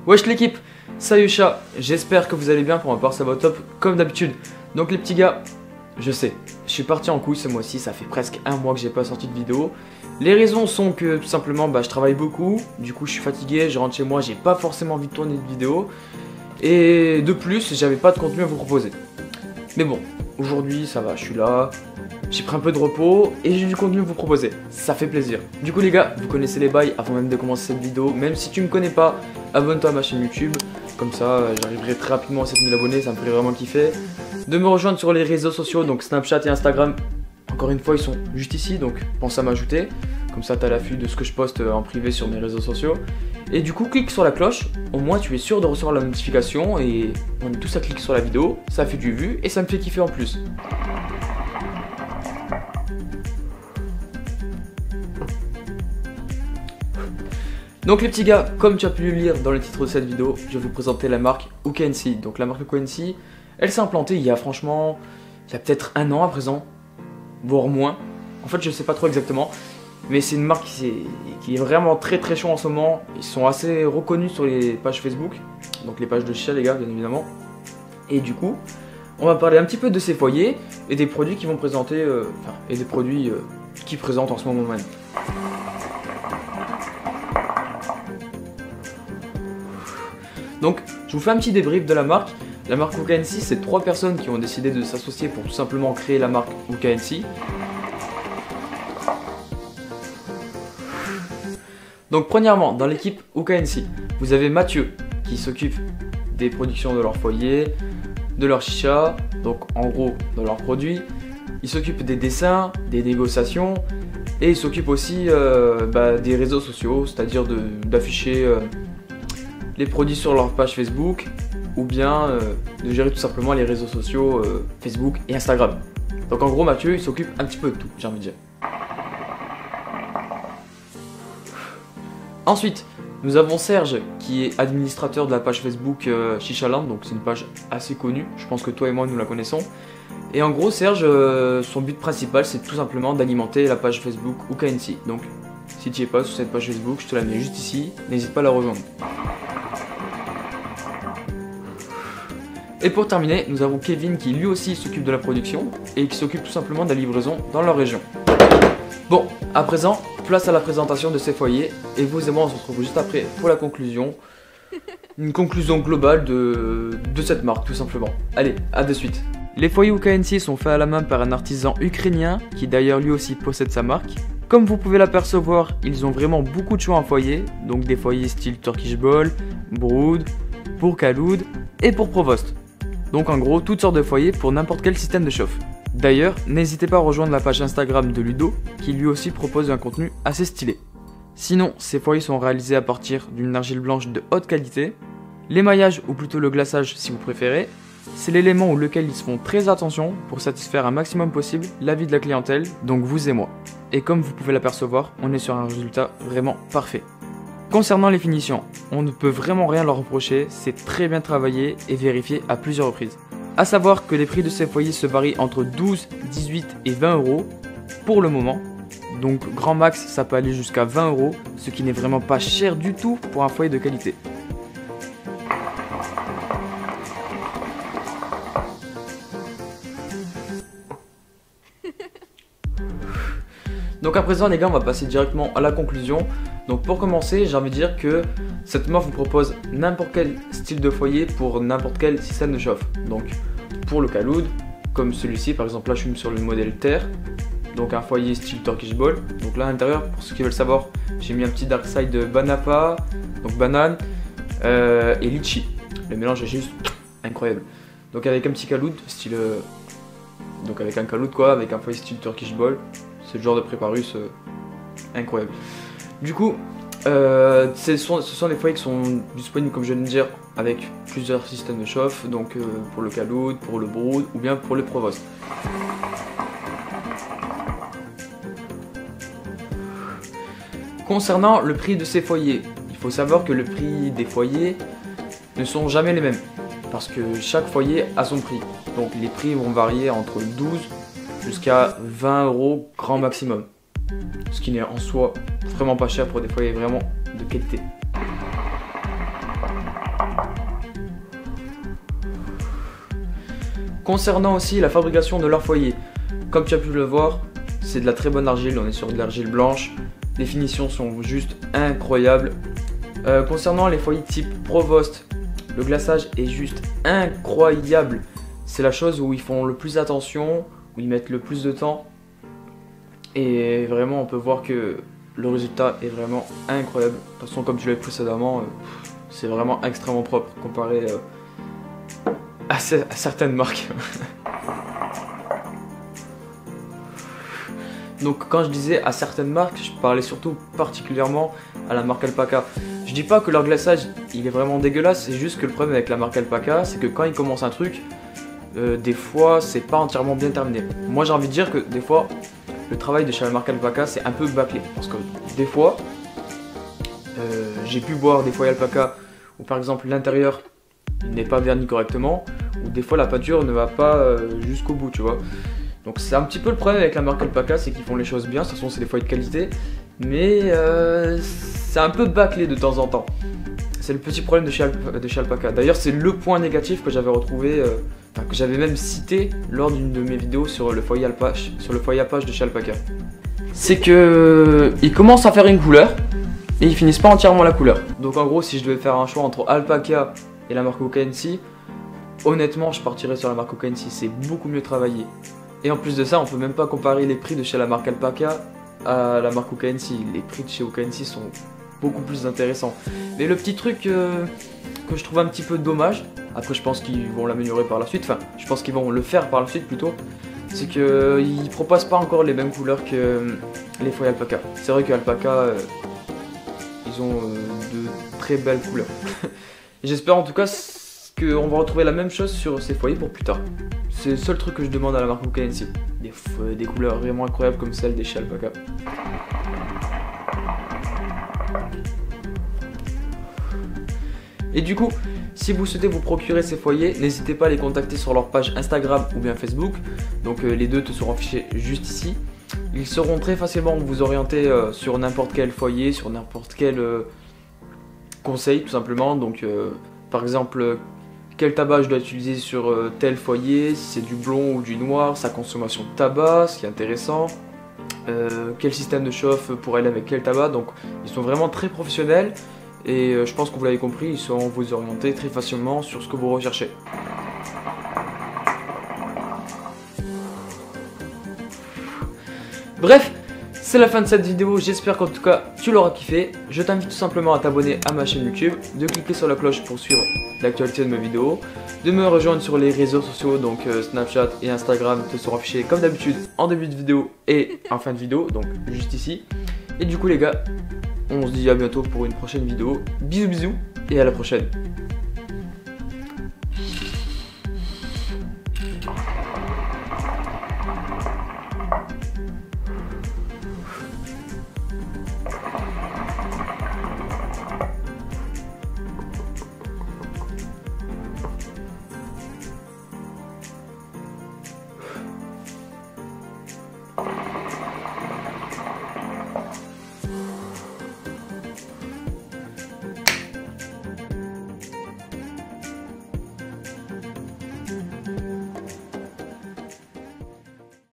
Wesh l'équipe, salut chat, j'espère que vous allez bien, pour ma part ça va au top comme d'habitude. Donc les petits gars, je sais, je suis parti en couille ce mois-ci, ça fait presque un mois que j'ai pas sorti de vidéo. Les raisons sont que tout simplement je travaille beaucoup, du coup je suis fatigué, je rentre chez moi, j'ai pas forcément envie de tourner de vidéo. Et de plus, j'avais pas de contenu à vous proposer. Mais bon, aujourd'hui ça va, je suis là, j'ai pris un peu de repos et j'ai du contenu à vous proposer, ça fait plaisir. Du coup les gars, vous connaissez les bails avant même de commencer cette vidéo, même si tu me connais pas, abonne-toi à ma chaîne YouTube, comme ça j'arriverai très rapidement à 7000 abonnés, ça me ferait vraiment kiffer. De me rejoindre sur les réseaux sociaux, donc Snapchat et Instagram, encore une fois ils sont juste ici, donc pense à m'ajouter, comme ça t'as l'affût de ce que je poste en privé sur mes réseaux sociaux. Et du coup clique sur la cloche, au moins tu es sûr de recevoir la notification et on est tous à cliquer sur la vidéo, ça fait du vu et ça me fait kiffer en plus. Donc les petits gars, comme tu as pu le lire dans le titre de cette vidéo, je vais vous présenter la marque Uka&C. Donc la marque Uka&C, elle s'est implantée il y a peut-être un an à présent, voire moins. En fait je sais pas trop exactement, mais c'est une marque qui est vraiment très chaud en ce moment. Ils sont assez reconnus sur les pages Facebook, donc les pages de chicha les gars bien évidemment. Et du coup, on va parler un petit peu de ces foyers et des produits qui vont présenter, qui présentent en ce moment même. Donc, je vous fais un petit débrief de la marque. La marque Uka&C, c'est 3 personnes qui ont décidé de s'associer pour tout simplement créer la marque Uka&C. Donc, premièrement, dans l'équipe Uka&C, vous avez Mathieu qui s'occupe des productions de leur foyer, de leur chicha, donc en gros de leurs produits. Il s'occupe des dessins, des négociations et il s'occupe aussi des réseaux sociaux, c'est-à-dire d'afficher les produits sur leur page Facebook ou bien de gérer tout simplement les réseaux sociaux Facebook et Instagram. Donc en gros Mathieu il s'occupe un petit peu de tout, j'ai envie de dire. Ensuite nous avons Serge qui est administrateur de la page Facebook Chichaland, donc c'est une page assez connue, je pense que toi et moi nous la connaissons. Et en gros Serge, son but principal c'est tout simplement d'alimenter la page Facebook Uka&C. Donc si tu n'y es pas sur cette page Facebook, je te la mets juste ici, n'hésite pas à la rejoindre. Et pour terminer, nous avons Kevin qui lui aussi s'occupe de la production et qui s'occupe tout simplement de la livraison dans leur région. Bon, à présent, place à la présentation de ces foyers et vous et moi on se retrouve juste après pour la conclusion. Une conclusion globale de cette marque tout simplement. Allez, à de suite. Les foyers Uka&C sont faits à la main par un artisan ukrainien qui d'ailleurs lui aussi possède sa marque. Comme vous pouvez l'apercevoir, ils ont vraiment beaucoup de choix en foyer, donc des foyers style Turkish Ball, Brood, pour Kaloud et pour Provost. Donc en gros, toutes sortes de foyers pour n'importe quel système de chauffe. D'ailleurs, n'hésitez pas à rejoindre la page Instagram de Ludo, qui lui aussi propose un contenu assez stylé. Sinon, ces foyers sont réalisés à partir d'une argile blanche de haute qualité. L'émaillage, ou plutôt le glaçage si vous préférez, c'est l'élément auquel ils font très attention pour satisfaire un maximum possible l'avis de la clientèle, donc vous et moi. Et comme vous pouvez l'apercevoir, on est sur un résultat vraiment parfait. Concernant les finitions, on ne peut vraiment rien leur reprocher, c'est très bien travaillé et vérifié à plusieurs reprises. A savoir que les prix de ces foyers se varient entre 12, 18 et 20 euros pour le moment. Donc grand max ça peut aller jusqu'à 20 euros, ce qui n'est vraiment pas cher du tout pour un foyer de qualité. Donc à présent les gars, on va passer directement à la conclusion. Donc pour commencer, j'ai envie de dire que cette marque vous propose n'importe quel style de foyer pour n'importe quel système de chauffe. Donc pour le Kaloud, comme celui-ci, par exemple là je suis sur le modèle Terre, donc un foyer style Turkish Ball. Donc là à l'intérieur, pour ceux qui veulent savoir, j'ai mis un petit dark side de banapa, donc banane et litchi. Le mélange est juste incroyable. Donc avec un petit Kaloud, style donc avec un Kaloud quoi, avec un foyer style Turkish Ball. C'est le genre de préparus incroyable. Du coup, ce sont des foyers qui sont disponibles, comme je viens de dire, avec plusieurs systèmes de chauffe, donc pour le Kaloud, pour le Brood ou bien pour le Provost. Concernant le prix de ces foyers, il faut savoir que le prix des foyers ne sont jamais les mêmes, parce que chaque foyer a son prix. Donc les prix vont varier entre 12 jusqu'à 20 euros grand maximum. Ce qui n'est en soi vraiment pas cher pour des foyers vraiment de qualité. Concernant aussi la fabrication de leur foyer, comme tu as pu le voir, c'est de la très bonne argile, on est sur de l'argile blanche, les finitions sont juste incroyables. Concernant les foyers type Provost, le glaçage est juste incroyable. C'est la chose où ils font le plus attention, où ils mettent le plus de temps. Et vraiment on peut voir que le résultat est vraiment incroyable. De toute façon comme tu l'as vu précédemment, c'est vraiment extrêmement propre comparé à certaines marques. Donc quand je disais à certaines marques, je parlais surtout particulièrement à la marque Alpaca. Je dis pas que leur glaçage il est vraiment dégueulasse, c'est juste que le problème avec la marque Alpaca, c'est que quand ils commencent un truc, des fois c'est pas entièrement bien terminé. Moi j'ai envie de dire que des fois, le travail de chez la marque Alpaca c'est un peu bâclé. Parce que des fois, j'ai pu voir des foyers Alpaca où par exemple l'intérieur n'est pas verni correctement, ou des fois la peinture ne va pas jusqu'au bout, tu vois. Donc c'est un petit peu le problème avec la marque Alpaca, c'est qu'ils font les choses bien, de toute façon c'est des foyers de qualité, mais c'est un peu bâclé de temps en temps. C'est le petit problème de chez Alpaca. D'ailleurs c'est le point négatif que j'avais retrouvé, que j'avais même cité lors d'une de mes vidéos sur le foyer Apache de chez Alpaca. C'est que ils commencent à faire une couleur, et ils finissent pas entièrement la couleur. Donc en gros si je devais faire un choix entre Alpaca et la marque OKNC, honnêtement je partirais sur la marque OKNC, c'est beaucoup mieux travaillé. Et en plus de ça, on peut même pas comparer les prix de chez la marque Alpaca à la marque OKNC. Les prix de chez OKNC sont beaucoup plus intéressants. Mais le petit truc que je trouve un petit peu dommage, après je pense qu'ils vont l'améliorer par la suite, enfin je pense qu'ils vont le faire par la suite plutôt, c'est qu'ils proposent pas encore les mêmes couleurs que les foyers Alpaca. C'est vrai qu'Alpaca, ils ont de très belles couleurs. J'espère en tout cas qu'on va retrouver la même chose sur ces foyers pour plus tard. C'est le seul truc que je demande à la marque OKNC. Des couleurs vraiment incroyables comme celles des chez Alpaca. Et du coup, si vous souhaitez vous procurer ces foyers, n'hésitez pas à les contacter sur leur page Instagram ou bien Facebook. Donc les deux te seront affichés juste ici. Ils seront très facilement vous orienter sur n'importe quel foyer, sur n'importe quel conseil tout simplement. Donc par exemple, quel tabac je dois utiliser sur tel foyer, si c'est du blond ou du noir, sa consommation de tabac, ce qui est intéressant, quel système de chauffe pour aller avec quel tabac. Donc ils sont vraiment très professionnels et je pense que vous l'avez compris, ils sauront vous orienter très facilement sur ce que vous recherchez. Bref, c'est la fin de cette vidéo, j'espère qu'en tout cas tu l'auras kiffé. Je t'invite tout simplement à t'abonner à ma chaîne YouTube, de cliquer sur la cloche pour suivre l'actualité de mes vidéos, de me rejoindre sur les réseaux sociaux, donc Snapchat et Instagram te seront affichés comme d'habitude en début de vidéo et en fin de vidéo, donc juste ici. Et du coup les gars, on se dit à bientôt pour une prochaine vidéo. Bisous bisous et à la prochaine.